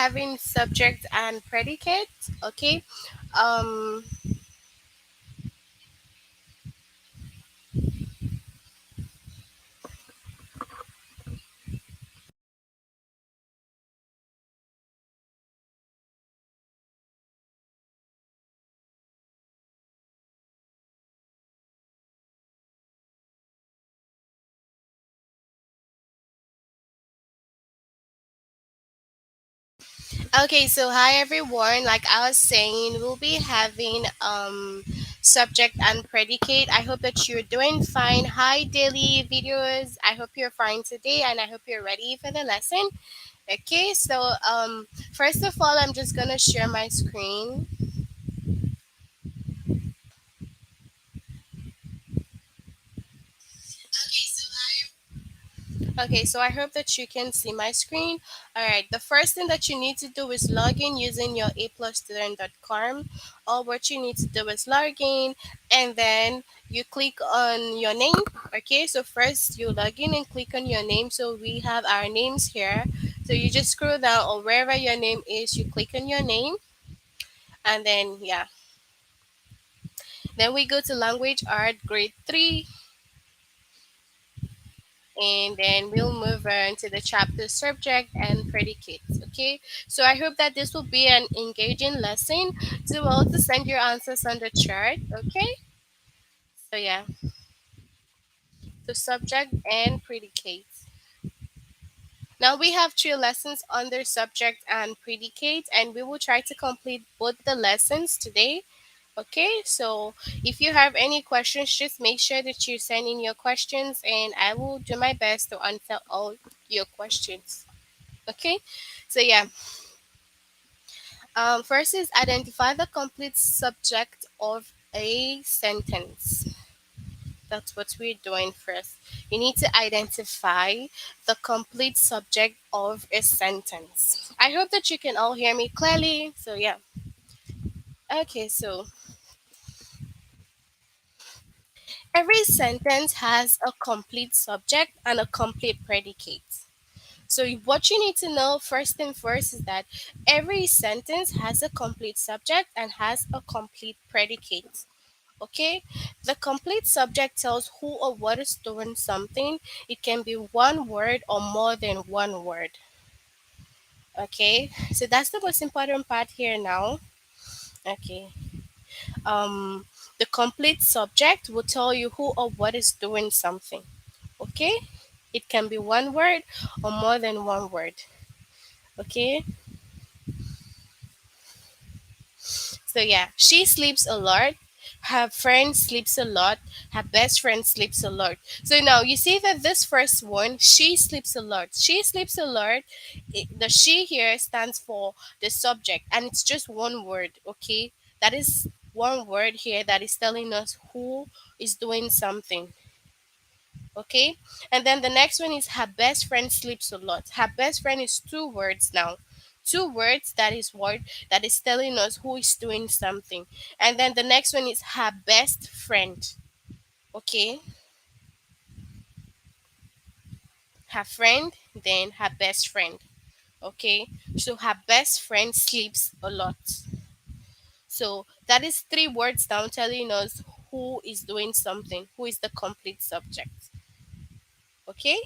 having subject and predicate. Okay. Um, okay, so hi everyone. Like I was saying, we'll be having subject and predicate. I hope that you're doing fine. Hi daily videos. I hope you're fine today and I hope you're ready for the lesson. Okay, so first of all, I'm just gonna share my screen. Okay, so I hope that you can see my screen. All right, the first thing that you need to do is log in using your aplusstudent.com. All what you need to do is log in and then you click on your name. Okay, so first you log in and click on your name. So we have our names here. So you just scroll down or wherever your name is, you click on your name and then yeah. Then we go to language art grade 3 and then we'll move on to the chapter subject and predicates. Okay, so I hope that this will be an engaging lesson. Do well to send your answers on the chat. Okay, so yeah, so subject and predicates. Now we have 3 lessons under subject and predicate, and we will try to complete both the lessons today. Okay, so if you have any questions, just make sure that you send in your questions, and I will do my best to answer all your questions. Okay, so yeah, first is identify the complete subject of a sentence. That's what we're doing first. You need to identify the complete subject of a sentence. I hope that you can all hear me clearly. So yeah. Okay, so every sentence has a complete subject and a complete predicate. So what you need to know first and first is that every sentence has a complete subject and has a complete predicate. Okay? The complete subject tells who or what is doing something. It can be one word or more than one word. Okay? So that's the most important part here now. Okay. Um the complete subject will tell you who or what is doing something. Okay? It can be one word or more than one word. Okay? So yeah, she sleeps a lot. Her friend sleeps a lot. Her best friend sleeps a lot. So now you see that this first one, she sleeps a lot. She sleeps a lot. The she here stands for the subject, and it's just one word. Okay, that is one word here that is telling us who is doing something. Okay, and then the next one is her best friend sleeps a lot. Her best friend is 2 words now. 2 words, that is what that is telling us who is doing something. And then the next one is her best friend. Okay, her friend, then her best friend. Okay, so her best friend sleeps a lot. So that is 3 words now telling us who is doing something, who is the complete subject. Okay.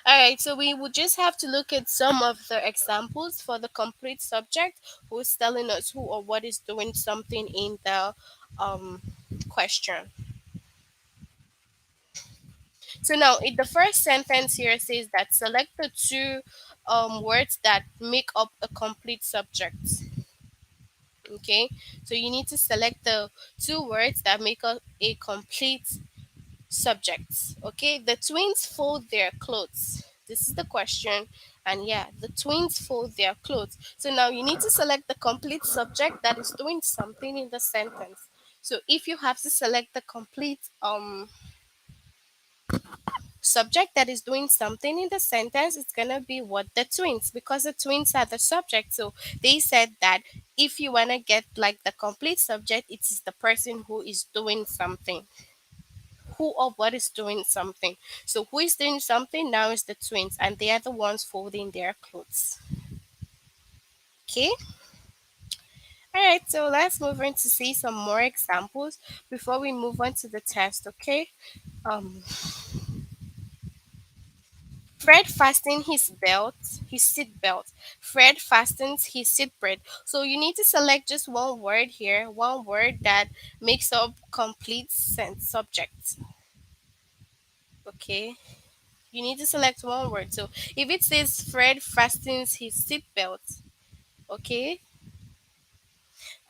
All right, so we would just have to look at some of the examples for the complete subject who's telling us who or what is doing something in the um, question. So now, in the first sentence here says that select the 2 words that make up a complete subject. Okay, so you need to select the 2 words that make up a complete subjects. Okay, the twins fold their clothes. This is the question, and yeah, the twins fold their clothes. So now you need to select the complete subject that is doing something in the sentence. So if you have to select the complete subject that is doing something in the sentence, it's gonna be what the twins, because the twins are the subject. So they said that if you wanna get like the complete subject, it is the person who is doing something, who or what is doing something. So who is doing something now is the twins, and they are the ones folding their clothes. Okay. All right, so let's move on to see some more examples before we move on to the test, okay? Um, Fred fastened his seat belt. Fred fastens his seat belt. So you need to select just one word here, one word that makes up complete sense subject. Okay, you need to select one word. So if it says Fred fastens his seat belt, okay,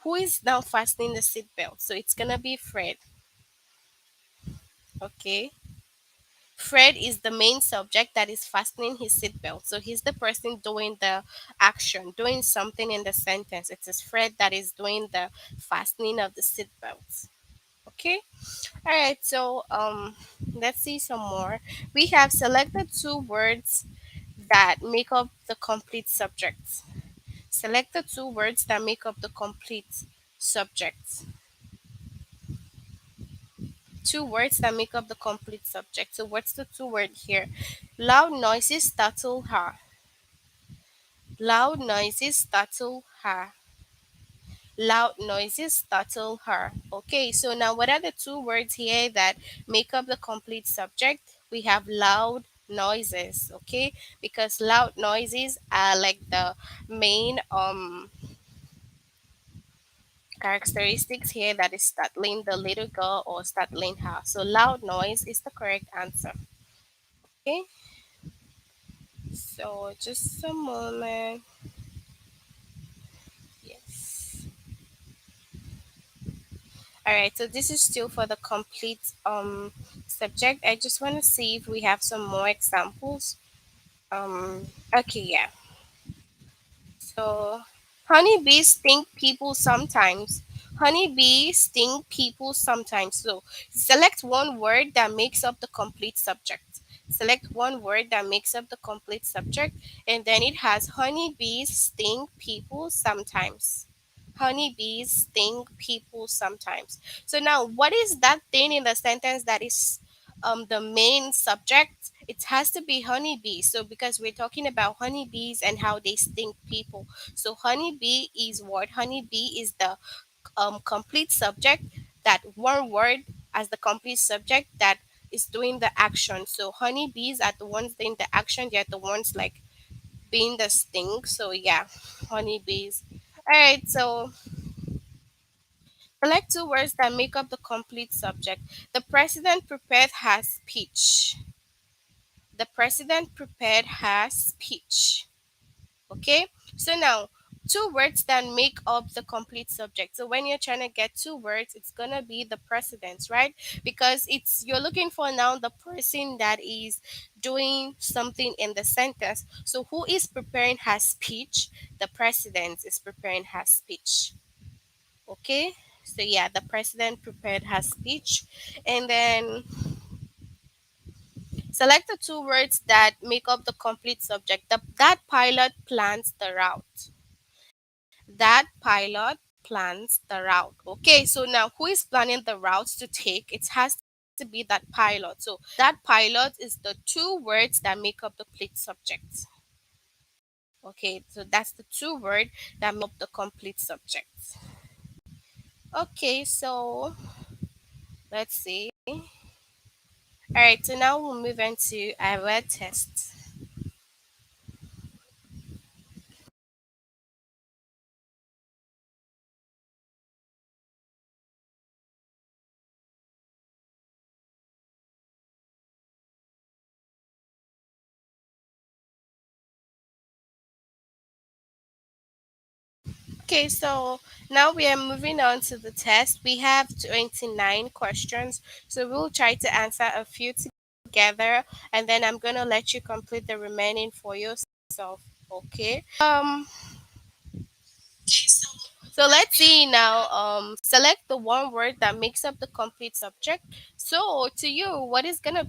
who is now fastening the seat belt? So it's gonna be Fred. Okay. Fred is the main subject that is fastening his seatbelt. So he's the person doing the action, doing something in the sentence. It is Fred that is doing the fastening of the seatbelt. Okay. All right. So let's see some more. We have selected two words that make up the complete subject. Select the two words that make up the complete subject. Two words that make up the complete subject. So what's the two word here? Loud noises startle her. Loud noises startle her. Loud noises startle her. Okay, so now what are the two words here that make up the complete subject? We have loud noises, okay? Because loud noises are like the main characteristics here that is startling the little girl or startling her. So loud noise is the correct answer. Okay, so just a moment. Yes. All right, so this is still for the complete subject. I just want to see if we have some more examples. Okay, yeah. So, honeybees sting people sometimes. Honeybees sting people sometimes. So, select one word that makes up the complete subject. Select one word that makes up the complete subject, and then it has honeybees sting people sometimes. Honeybees sting people sometimes. So now, what is that thing in the sentence that is the main subject? It has to be honeybees. So because we're talking about honeybees and how they sting people. So honeybee is what? Honeybee is the complete subject, that one word as the complete subject that is doing the action. So honeybees are the ones doing the action. They're the ones like being the sting. So yeah, honeybees. All right, so select two words that make up the complete subject. The president prepared her speech. The president prepared her speech. Okay, so now two words that make up the complete subject. So when you're trying to get two words, it's gonna be the precedence, right? Because it's you're looking for now the person that is doing something in the sentence. So who is preparing her speech? The president is preparing her speech. Okay, so yeah, the president prepared her speech. And then select the two words that make up the complete subject. That pilot plans the route. That pilot plans the route. Okay, so now who is planning the routes to take? It has to be that pilot. So that pilot is the two words that make up the complete subject. Okay, so that's the two word that make up the complete subject. Okay, so let's see. All right, so now we'll move on to our test. Okay, so now we are moving on to the test. We have 29 questions, so we'll try to answer a few together, and then I'm gonna let you complete the remaining for yourself. Okay. So let's see now. Select the one word that makes up the complete subject. So to you, what is gonna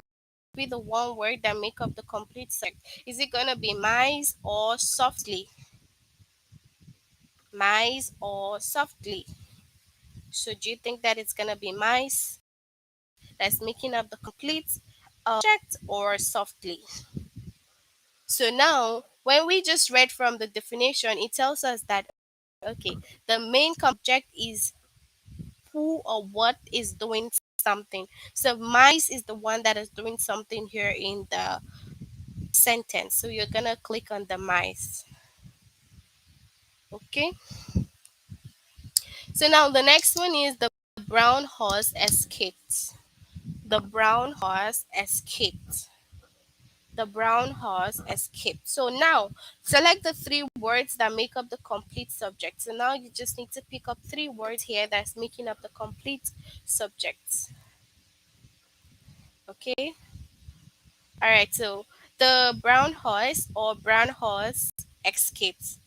be the one word that make up the complete subject? Is it gonna be mice or softly? Mice or softly? So do you think that it's gonna be mice that's making up the complete object or softly? So now When we just read from the definition, it tells us that okay, the main object is who or what is doing something. So mice is the one that is doing something here in the sentence. So you're gonna click on the mice. Okay. So now the next one is the brown horse escaped. The brown horse escaped. The brown horse escaped. So now select the three words that make up the complete subject. So now you just need to pick up three words here that's making up the complete subject. Okay. All right. So the brown horse or brown horse escaped.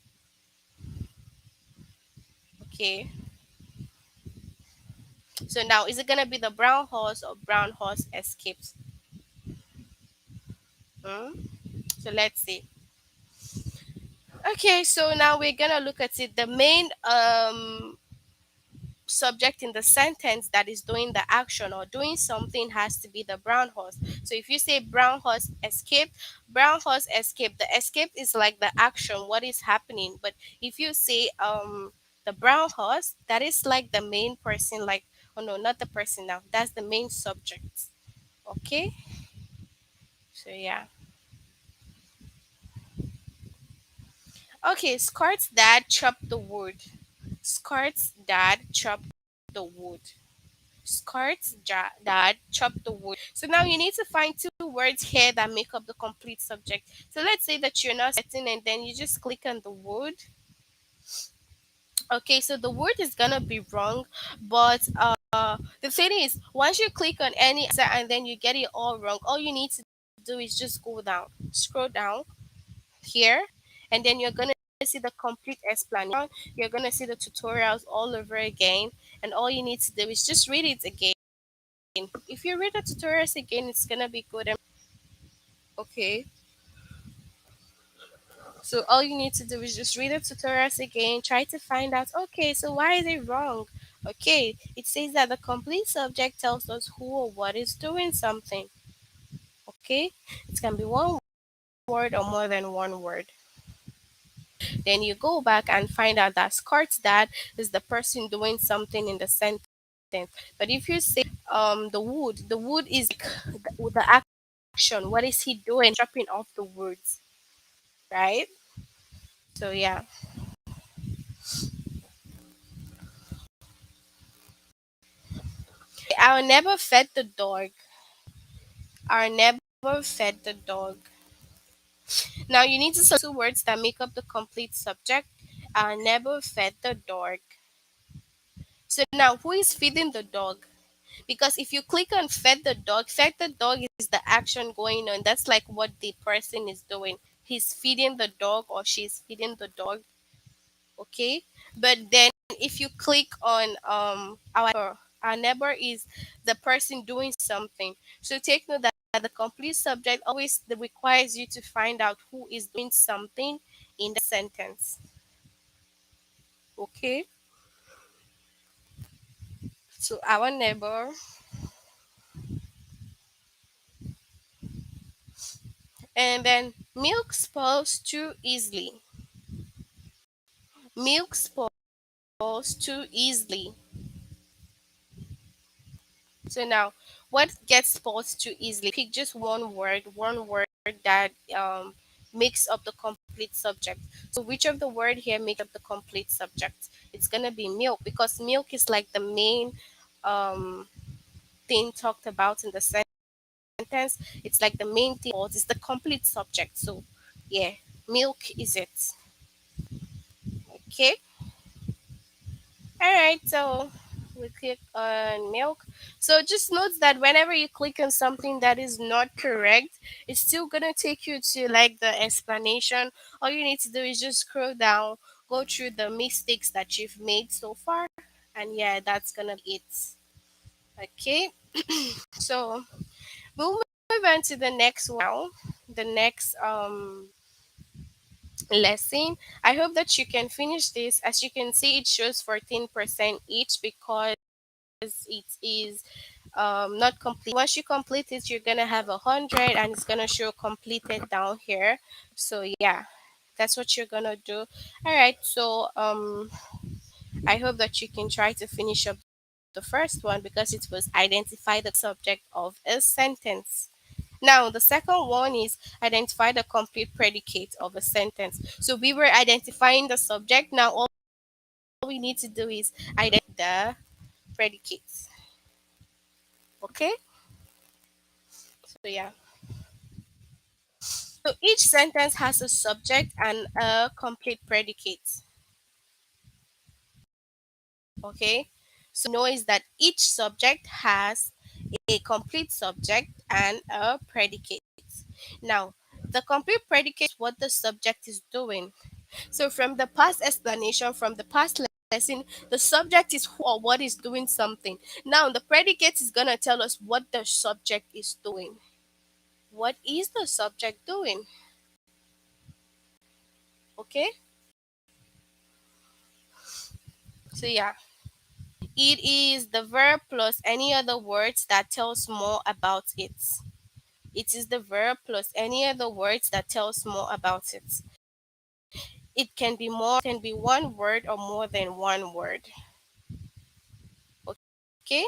Okay. So now is it gonna be the brown horse or brown horse escaped? Hmm? So let's see. Okay, so now we're gonna look at it. The main subject in the sentence that is doing the action or doing something has to be the brown horse. So if you say brown horse escaped, brown horse escaped. The escape is like the action, what is happening. But if you say the brown horse, that is like the main person, like oh no, not the person now. That's the main subject. Okay? So yeah. Okay, Scott's dad chopped the wood. Scott's dad chopped the wood. Dad chopped the wood. So now you need to find two words here that make up the complete subject. So let's say that you're not setting and then you just click on the wood. Okay, so the word is gonna be wrong, but the thing is, once you click on any answer and then you get it all wrong, all you need to do is just go down, scroll down here, and then you're gonna see the complete explanation. You're gonna see the tutorials all over again, and all you need to do is just read it again. If you read the tutorials again, it's gonna be good. Okay, so all you need to do is just read the tutorials again, try to find out, okay, so why is it wrong? Okay, it says that the complete subject tells us who or what is doing something. Okay, it can be one word or more than one word. Then you go back and find out that Scott's dad is the person doing something in the sentence. But if you say the wood is like the action. What is he doing? Dropping off the woods, right? So yeah. Our neighbor fed the dog. Our neighbor fed the dog. Now you need to select two words that make up the complete subject. Our neighbor fed the dog. So now who is feeding the dog? Because if you click on fed the dog is the action going on. That's like what the person is doing. He's feeding the dog or she's feeding the dog. Okay. But then if you click on our neighbor is the person doing something. So take note that the complete subject always requires you to find out who is doing something in the sentence. Okay. So our neighbor, and then milk spoils too easily. Milk spoils too easily. So now, what gets spoiled too easily? Pick just one word that makes up the complete subject. So which of the word here makes up the complete subject? It's gonna be milk because milk is like the main um, thing talked about in the sentence. It's like the main thing. It's the complete subject. So yeah, milk is it. Okay. All right, so we click on milk. So just note that whenever you click on something that is not correct, it's still gonna take you to like the explanation. All you need to do is just scroll down, go through the mistakes that you've made so far, and yeah, that's gonna be it. Okay, so we'll move on to the next one. Now. The next lesson. I hope that you can finish this. As you can see, it shows 14% each because it is not complete. Once you complete it, you're gonna have 100 and it's gonna show completed down here. So yeah. That's what you're gonna do. All right. So I hope that you can try to finish up the first one because it was identify the subject of a sentence. Now, the second one is identify the complete predicate of a sentence. So we were identifying the subject. Now, all we need to do is identify the predicates. Okay? So, yeah. So each sentence has a subject and a complete predicate. Okay? So, know is that each subject has a complete subject and a predicate. Now, the complete predicate is what the subject is doing. So from the past explanation, from the past lesson, the subject is who or what is doing something. Now the predicate is gonna tell us what the subject is doing. What is the subject doing? Okay? So yeah. It is the verb plus any other words that tells more about it. It is the verb plus any other words that tells more about it. It can be more, can be one word or more than one word. Okay?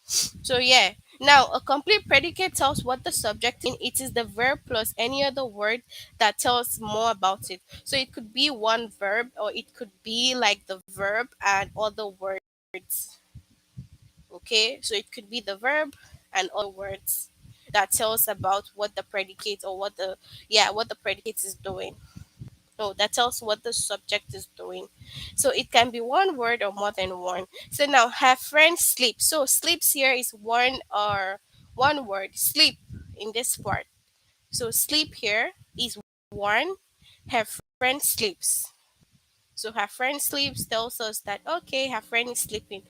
So yeah. Now a complete predicate tells what the subject in. It is the verb plus any other word that tells more about it. So it could be one verb or it could be like the verb and other words. Okay? So it could be the verb and other words that tells about what the predicate or what the what the predicate is doing. No, that tells what the subject is doing. So it can be one word or more than one. So now have friends sleep. So sleeps here is one or one word. Sleep in this part. So sleep here is one. Have friend sleeps. So have friend sleeps tells us that okay, her friend is sleeping.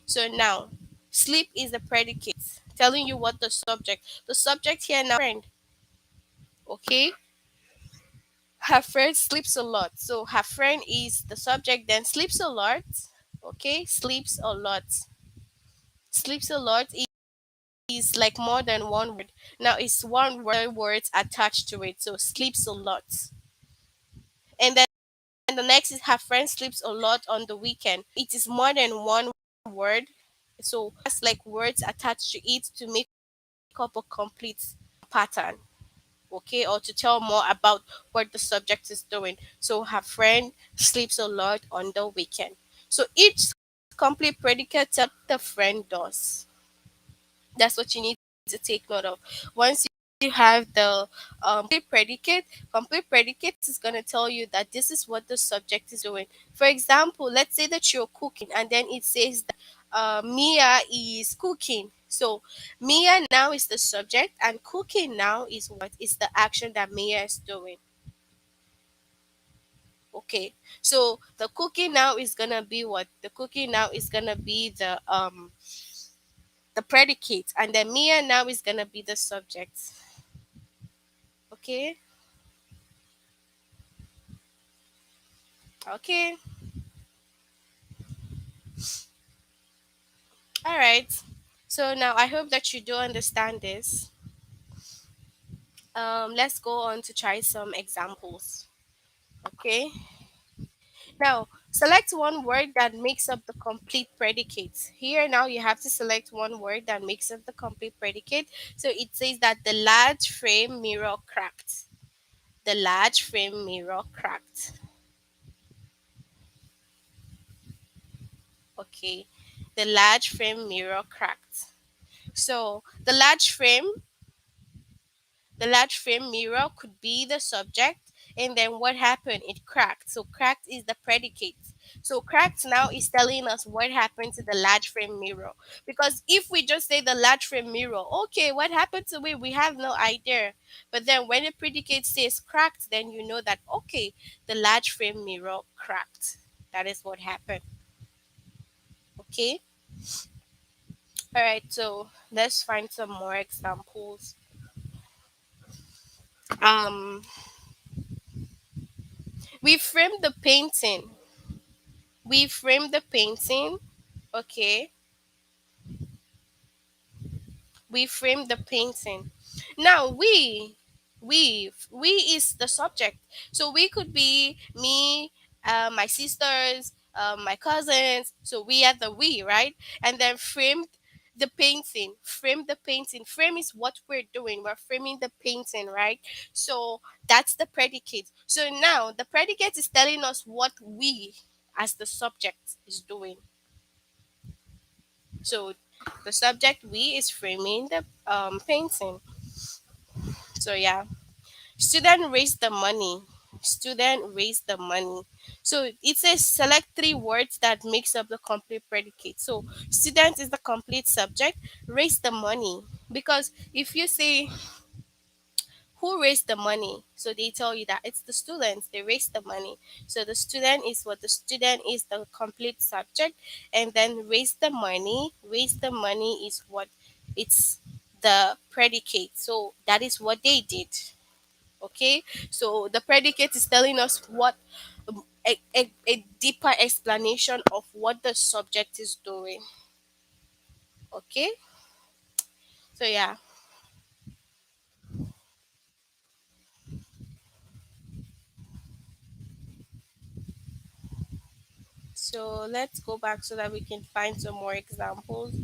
So now sleep is the predicate telling you what the subject. The subject here now friend. Okay, her friend sleeps a lot. So her friend is the subject, then sleeps a lot. Okay, sleeps a lot. Sleeps a lot is like more than one word. Now it's one word words attached to it. So sleeps a lot. And then the next is her friend sleeps a lot on the weekend. It is more than one word. So that's like words attached to it to make up a complete pattern. Okay, or to tell more about what the subject is doing. So her friend sleeps a lot on the weekend. So each complete predicate that the friend does. That's what you need to take note of. Once you have the complete predicate is going to tell you that this is what the subject is doing. For example, let's say that you're cooking and then it says that Mia is cooking. So Mia now is the subject and cooking now is what is the action that Mia is doing. Okay. So the cooking now is gonna be what? The cooking now is gonna be the predicate and then Mia now is gonna be the subject. Okay. Okay. All right. So now I hope that you do understand this. Let's go on to try some examples. Okay. Now, select one word that makes up the complete predicate. Here now you have to select one word that makes up the complete predicate. So it says that the large frame mirror cracked. The large frame mirror cracked. Okay. The large frame mirror cracked. So the large frame mirror could be the subject, and then what happened? It cracked. So cracked is the predicate. So cracked now is telling us what happened to the large frame mirror. Because if we just say the large frame mirror, okay, what happened to it? We have no idea. But then when the predicate says cracked, then you know that okay, the large frame mirror cracked. That is what happened. Okay. All right. So let's find some more examples. Um, we framed the painting. We frame the painting. Okay, we frame the painting. Now we We is the subject. So we could be me, my sisters, my cousins. So we are the we, right? And then frame the painting. Frame is what we're doing. We're framing the painting, right? So that's the predicate. So now the predicate is telling us what we as the subject is doing. So the subject we is framing the painting. So yeah, student raised the money. Student raised the money. So it says select three words that makes up the complete predicate. So student is the complete subject. Raise the money, because if you say who raised the money, so they tell you that it's the students, they raised the money. So the student is what the student is the complete subject, and then raise the money is what it's the predicate. So that is what they did. Okay, so the predicate is telling us what a deeper explanation of what the subject is doing. Okay, so yeah, so let's go back so that we can find some more examples.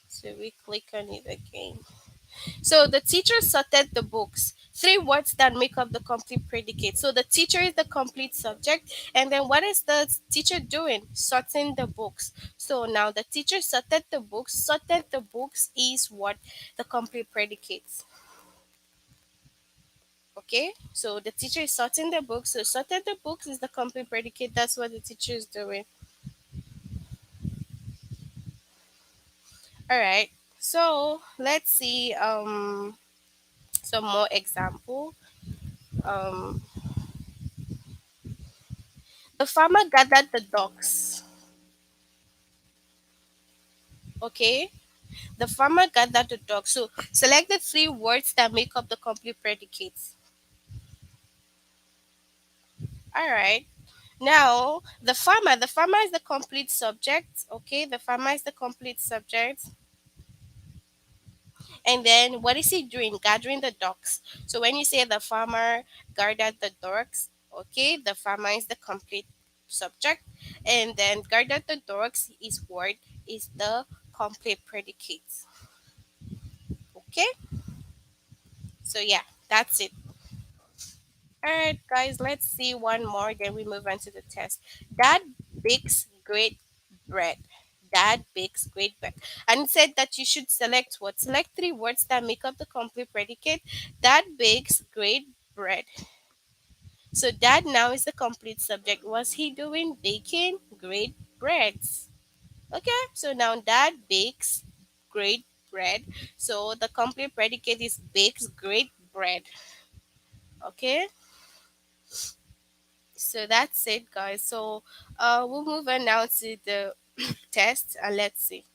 So we click on it again. So the teacher sorted the books. Three words that make up the complete predicate. So the teacher is the complete subject. And then what is the teacher doing? Sorting the books. So now the teacher sorted the books. Sorted the books is what? The complete predicates. Okay? So the teacher is sorting the books. So sorted the books is the complete predicate. That's what the teacher is doing. All right. So let's see some more example. Um the farmer gathered the ducks. Okay. The farmer gathered the ducks. So select the three words that make up the complete predicates. All right. Now the farmer is the complete subject. Okay, the farmer is the complete subject. And then what is he doing? Gathering the ducks. So when you say the farmer gathered the ducks, okay, the farmer is the complete subject. And then gathered the ducks is word is the complete predicate. Okay, so yeah, that's it. All right, guys, let's see one more, then we move on to the test. Dad bakes great bread. Dad bakes great bread. And it said that you should select what? Select three words that make up the complete predicate. Dad bakes great bread. So dad now is the complete subject. Was he doing baking great breads? Okay, so now dad bakes great bread. So the complete predicate is bakes great bread. Okay. So that's it, guys. So we'll move on now to the test, and let's see.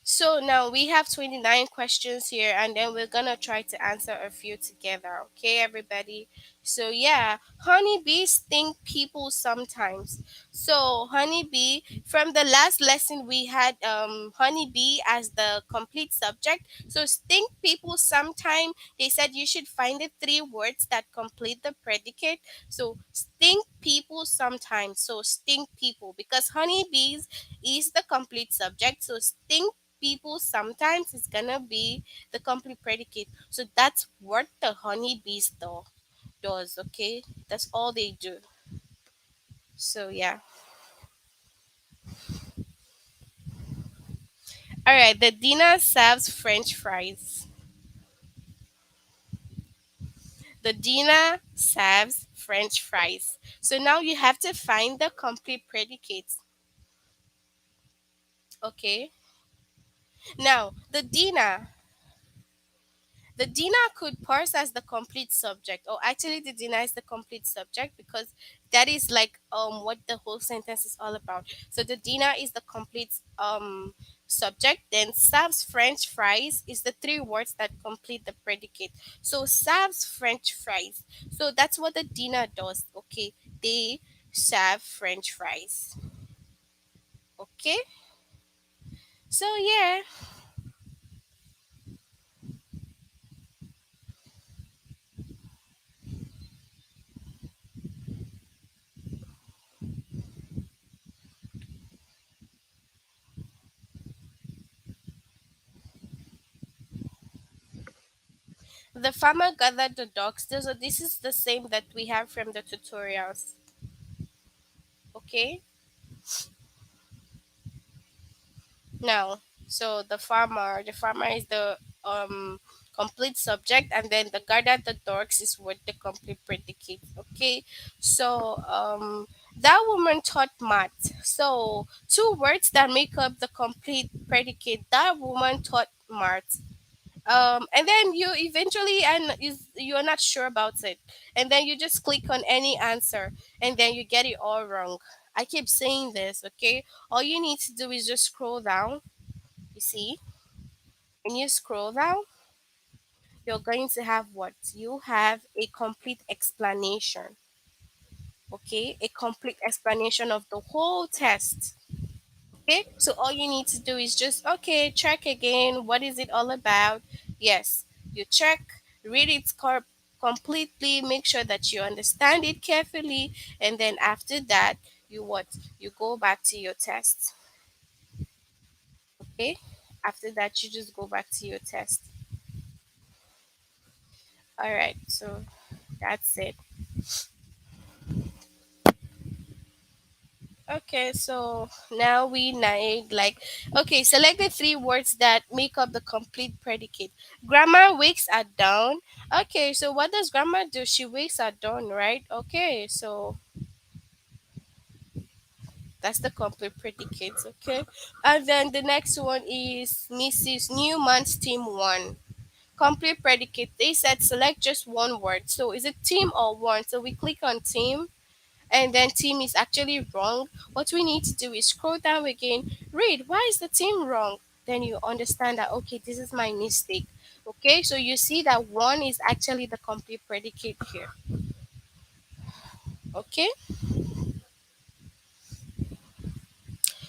So now we have 29 questions here, and then we're gonna try to answer a few together. Okay, everybody? So yeah, honeybees sting people sometimes. So honeybee, from the last lesson we had honeybee as the complete subject. So sting people sometime, they said you should find the three words that complete the predicate. So sting people sometimes. So sting people, because honeybees is the complete subject. So sting people sometimes is gonna be the complete predicate. So that's what the honeybees does. Okay, that's all they do. So yeah. All right. The dinner serves French fries. The dinner serves French fries. So now you have to find the complete predicates. Okay. Now the dinner could parse as the complete subject, or actually the dinner is the complete subject, because that is like what the whole sentence is all about. So the dinner is the complete subject, then serves French fries is the three words that complete the predicate. So serves French fries. So that's what the dinner does. Okay, they serve French fries. Okay, so yeah, the farmer gathered the dogs. So this is the same that we have from the tutorials. Okay, now, so the farmer is the complete subject, and then the gathered the dogs is what the complete predicate. Okay, so that woman taught math. So two words that make up the complete predicate. That woman taught math. And then you eventually, and you're not sure about it, and then you just click on any answer, and then you get it all wrong. I keep saying this. Okay, all you need to do is just scroll down. You see, when you scroll down, you're going to have what? You have a complete explanation. Okay, a complete explanation of the whole test. Okay, so all you need to do is just, okay, check again. What is it all about? Yes, you check, read it completely, make sure that you understand it carefully, and then after that, you what? You go back to your test. Okay, after that, you just go back to your test. All right, so that's it. Okay, so now we need, like, okay, select the three words that make up the complete predicate. Grandma wakes at dawn. Okay, so what does grandma do? She wakes at dawn, right? Okay, so that's the complete predicate. Okay, and then the next one is Mrs. Newman's team one. Complete predicate. They said select just one word. So is it team or one? So we click on team, and then team is actually wrong. What we need to do is scroll down again, read why is the team wrong, then you understand that, okay, this is my mistake. Okay, so you see that one is actually the complete predicate here. Okay,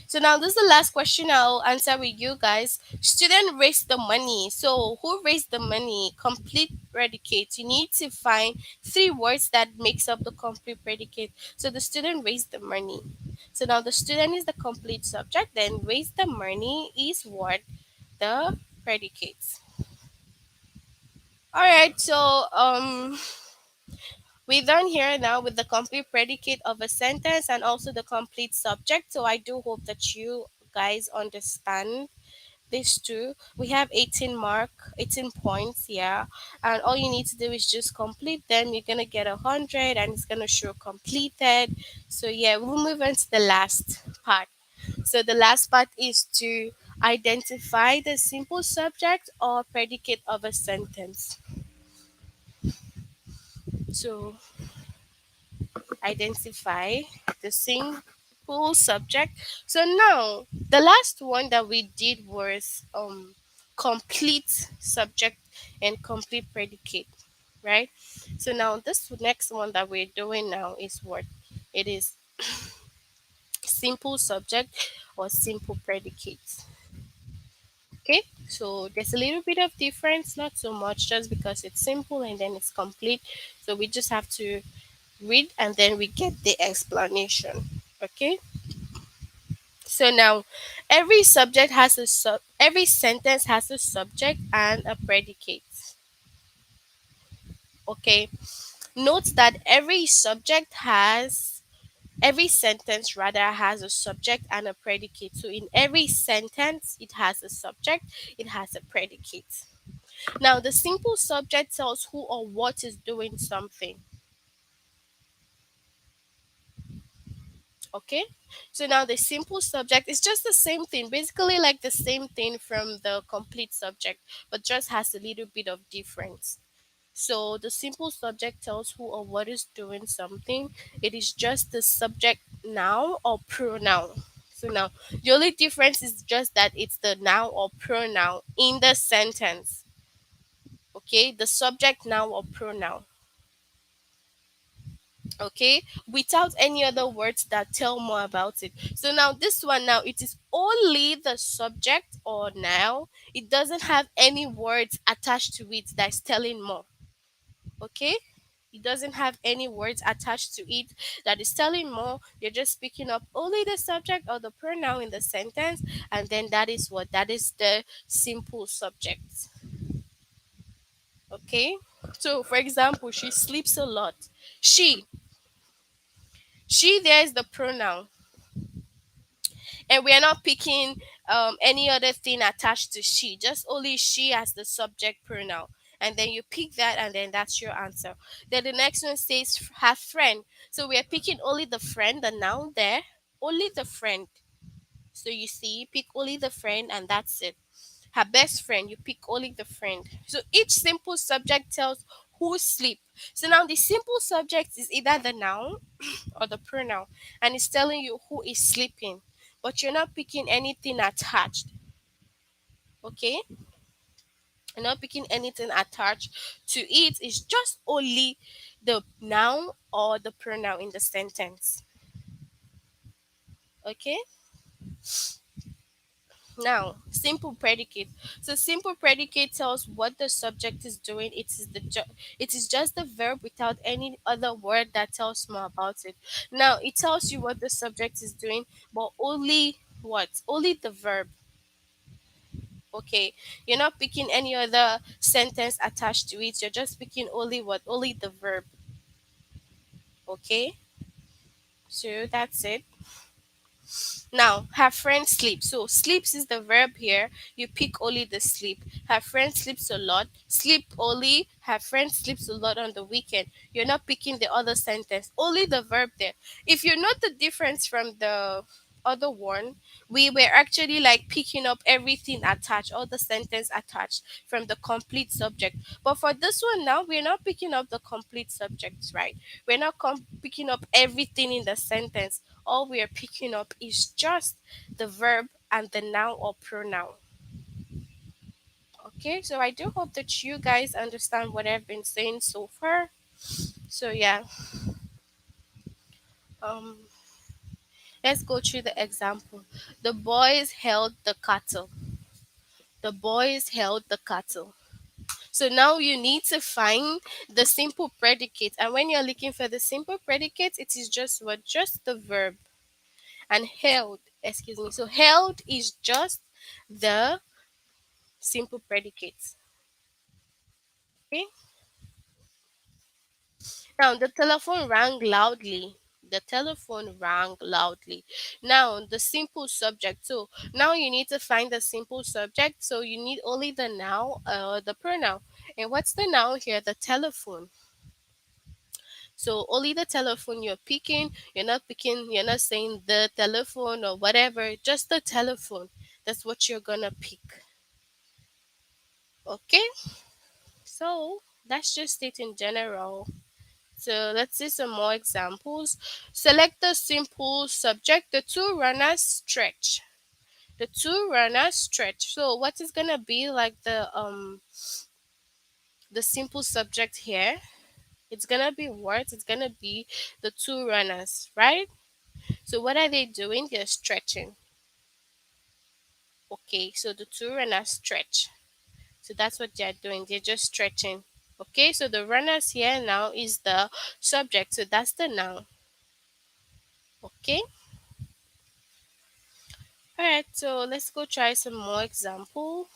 so now this is the last question I'll answer with you guys. Student raised the money. So who raised the money? Complete predicate. You need to find three words that makes up the complete predicate. So the student raised the money. So now the student is the complete subject. Then raised the money is what? The predicates. All right. So we're done here now with the complete predicate of a sentence and also the complete subject. So I do hope that you guys understand these two. We have 18 points, yeah, and all you need to do is just complete them. You're gonna get 100 and it's gonna show completed. So yeah, we'll move on to the last part. So the last part is to identify the simple subject or predicate of a sentence. So identify the simple subject. So now the last one that we did was complete subject and complete predicate, right? So now this next one that we're doing now is what? It is simple subject or simple predicate. Okay, so there's a little bit of difference, not so much, just because it's simple and then it's complete. So we just have to read and then we get the explanation. Okay, so now every sentence has a subject and a predicate. Okay, note that every sentence rather has a subject and a predicate. So in every sentence it has a subject, it has a predicate. Now the simple subject tells who or what is doing something. Okay, so now the simple subject is just the same thing, basically like the same thing from the complete subject, but just has a little bit of difference. So the simple subject tells who or what is doing something. It is just the subject noun or pronoun. to noun. The only difference is just that it's the noun or pronoun in the sentence. Okay, the subject, noun, or pronoun. Okay, without any other words that tell more about it. So now this one, now it is only the subject or noun. It doesn't have any words attached to it that's telling more. Okay, it doesn't have any words attached to it that is telling more. You're just picking up only the subject or the pronoun in the sentence, and then that is what, that is the simple subject. Okay, so for example, she sleeps a lot. she she there is the pronoun, and we are not picking any other thing attached to she, just only she as the subject pronoun, and then you pick that, and then that's your answer. Then the next one says her friend, so we are picking only the friend, the noun there, only the friend. So you see, pick only the friend, and that's it. Her best friend, you pick only the friend. So each simple subject tells who sleep. So now the simple subject is either the noun or the pronoun, and it's telling you who is sleeping, but you're not picking anything attached. Okay, you're not picking anything attached to it. It's just only the noun or the pronoun in the sentence. Okay, now simple predicate. So simple predicate tells what the subject is doing. It is just the verb without any other word that tells more about it. Now it tells you what the subject is doing, but only what, only the verb. Okay, you're not picking any other sentence attached to it. You're just picking only what, only the verb. Okay, so that's it. Now, her friend sleeps. So, sleeps is the verb here. You pick only the sleep. Her friend sleeps a lot. Sleep only. Her friend sleeps a lot on the weekend. You're not picking the other sentence. Only the verb there. If you note the difference from the other one, we were actually like picking up everything attached, all the sentence attached from the complete subject. But for this one now, we're not picking up the complete subjects, right? We're not picking up everything in the sentence. All we are picking up is just the verb and the noun or pronoun. Okay, so I do hope that you guys understand what I've been saying so far. So yeah, um, let's go through the example. The boys held the cattle. The boys held the cattle. So now you need to find the simple predicate, and when you're looking for the simple predicate, it is just what, just the verb. And held, excuse me, so held is just the simple predicates. Okay, now the telephone rang loudly. The telephone rang loudly. Now the simple subject, so now you need to find the simple subject, so you need only the noun or the pronoun. And what's the noun here? The telephone. So only the telephone you're picking. You're not saying the telephone or whatever, just the telephone. That's what you're gonna pick. Okay, so that's just it in general. So let's see some more examples. Select the simple subject. The two runners stretch. The two runners stretch. So what is gonna be like the simple subject here? It's gonna be what? It's gonna be the two runners, right? So what are they doing? They're stretching. Okay, so the two runners stretch. So that's what they're doing. They're just stretching. Okay, so the runners here now is the subject. So that's the noun. Okay. All right. So let's go try some more example.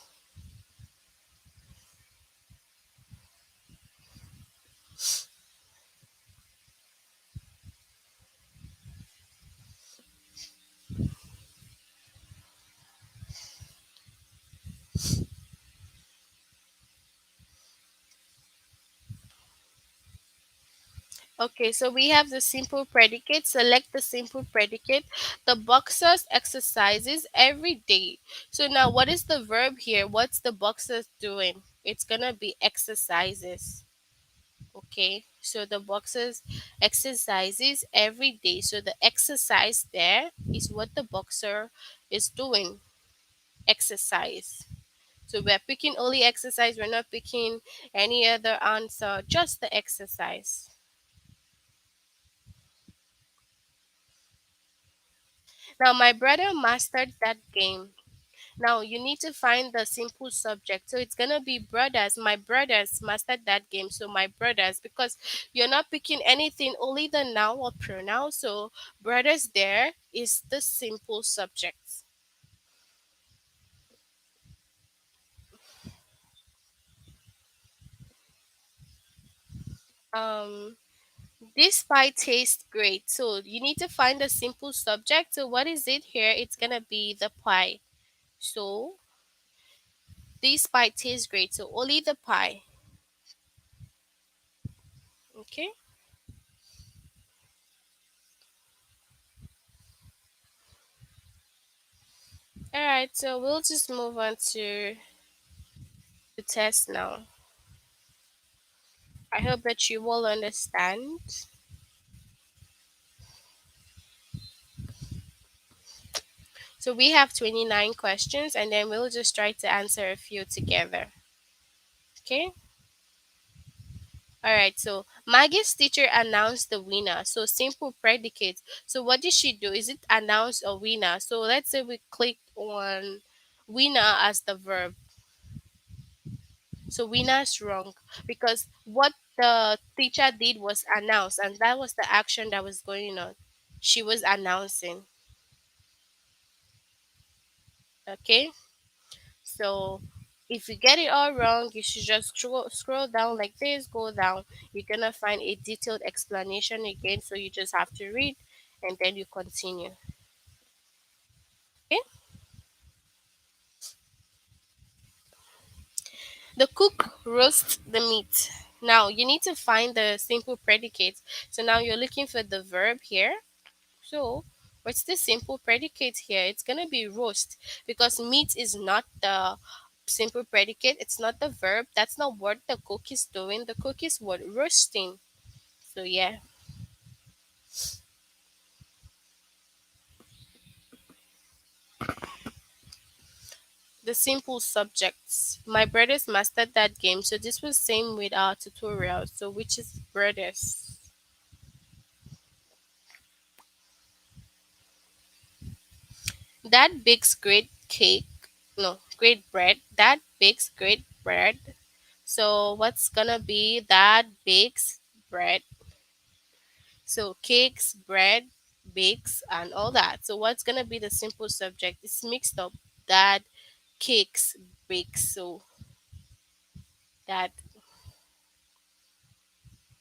Okay, so we have the simple predicate. Select the simple predicate. The boxers exercises every day. So now what is the verb here? What's the boxers doing? It's gonna be exercises. Okay, So the boxers exercises every day. So the exercise there is what the boxer is doing. Exercise. So we're picking only exercise. We're not picking any other answer. Just the exercise. Now my brother mastered that game. Now you need to find the simple subject. So it's gonna be brothers. My brothers mastered that game. So my brothers, because you're not picking anything, only the noun or pronoun. So brothers there is the simple subject. Um, this pie tastes great. So you need to find the simple subject. So what is it here? It's gonna be the pie. So this pie tastes great. So only the pie. Okay. All right. So we'll just move on to the test now. I hope that you will understand. So we have 29 questions and then we'll just try to answer a few together. Okay? All right. So Maggie's teacher announced the winner. So simple predicate. So what did she do? Is it announce a winner? So let's say we click on winner as the verb. So winner's wrong because what the teacher did was announce and that was the action that was going on. She was announcing. Okay? So if you get it all wrong, you should just scroll down like this, go down. You're gonna find a detailed explanation again. So you just have to read and then you continue. Okay? The cook roasts the meat. Now you need to find the simple predicate. So now you're looking for the verb here. So what's the simple predicate here? It's gonna be roast because meat is not the simple predicate. It's not the verb. That's not what the cook is doing. The cook is what roasting. So yeah, the simple subjects. My brothers mastered that game. So this was same with our tutorial. So which is brothers. That bakes great cake. No, great bread. That bakes great bread. So what's gonna be that bakes bread? So cakes, bread, bakes, and all that. So what's gonna be the simple subject? It's mixed up. That cakes, bakes. So that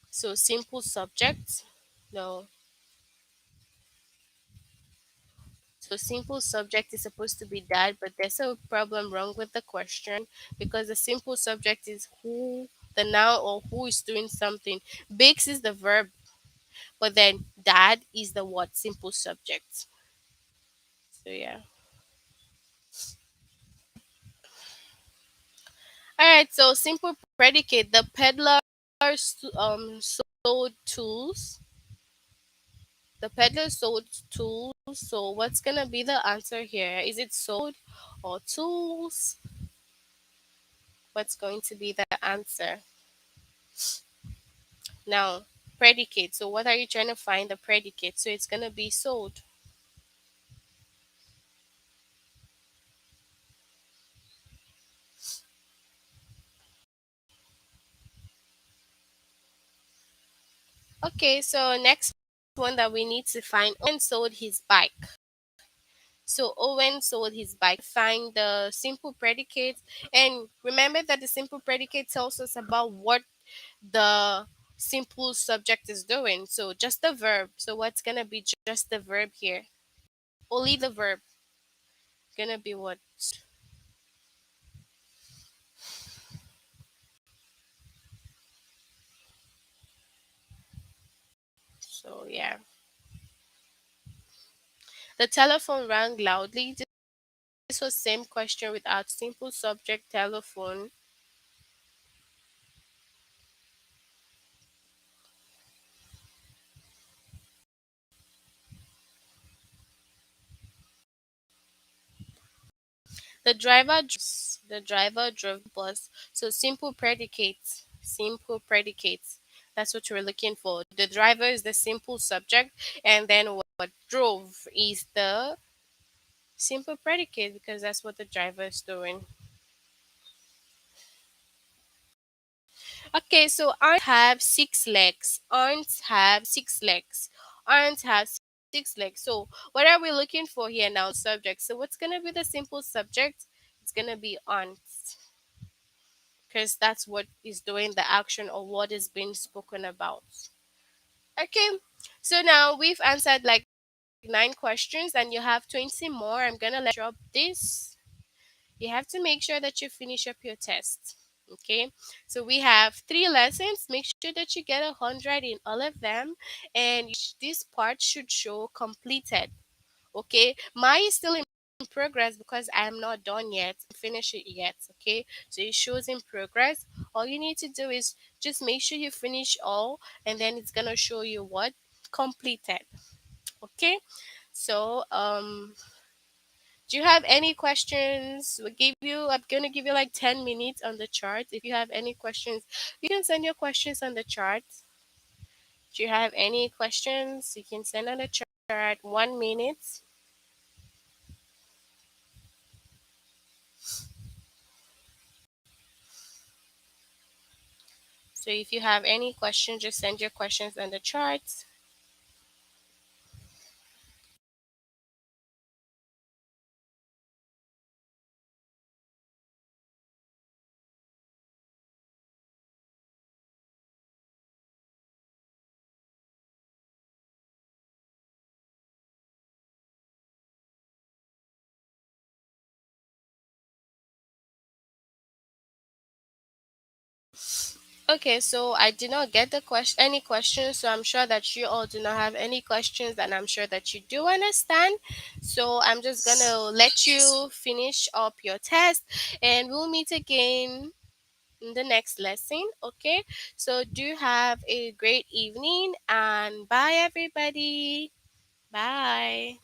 so simple subject. No. So simple subject is supposed to be that, but there's a problem wrong with the question because the simple subject is who, the noun or who is doing something. Bakes is the verb, but then that is the what simple subject. So yeah. All right. So simple predicate. The peddler sold tools. The peddler sold tools. So what's gonna be the answer here? Is it sold or tools? What's going to be the answer? Now, predicate. So what are you trying to find the predicate? So it's gonna be sold. Okay, so next one that we need to find Owen sold his bike. So Owen sold his bike. Find the simple predicate and remember that the simple predicate tells us about what the simple subject is doing. So just the verb. So what's gonna be just the verb here? Only the verb. Gonna be what? So yeah. The telephone rang loudly. This was same question without simple subject telephone. The driver drove the bus. So simple predicates. Simple predicates. That's what we're looking for. The driver is the simple subject, and then what drove is the simple predicate because that's what the driver is doing. Okay, so ants have 6 legs. Ants have 6 legs. Ants have 6 legs. So what are we looking for here now? Subject. So what's gonna be the simple subject? It's gonna be ants because that's what is doing the action or what is being spoken about. Okay, so now we've answered like 9 questions and you have 20 more. I'm gonna let you drop this. You have to make sure that you finish up your test. Okay, so we have 3 lessons. Make sure that you get 100 in all of them, and this part should show completed. Okay, mine is still in progress because I'm not done yet, finish it yet. Okay, so it shows in progress. All you need to do is just make sure you finish all, and then it's gonna show you what completed. Okay, so do you have any questions? I'm gonna give you like 10 minutes on the chart. If you have any questions, you can send your questions on the chart. Do you have any questions? You can send on the chart 1 minute. So if you have any questions, just send your questions on the chart. Okay, so I did not get the any questions, so I'm sure that you all do not have any questions, and I'm sure that you do understand. So I'm just gonna let you finish up your test, and we'll meet again in the next lesson. Okay, so do have a great evening, and bye, everybody. Bye.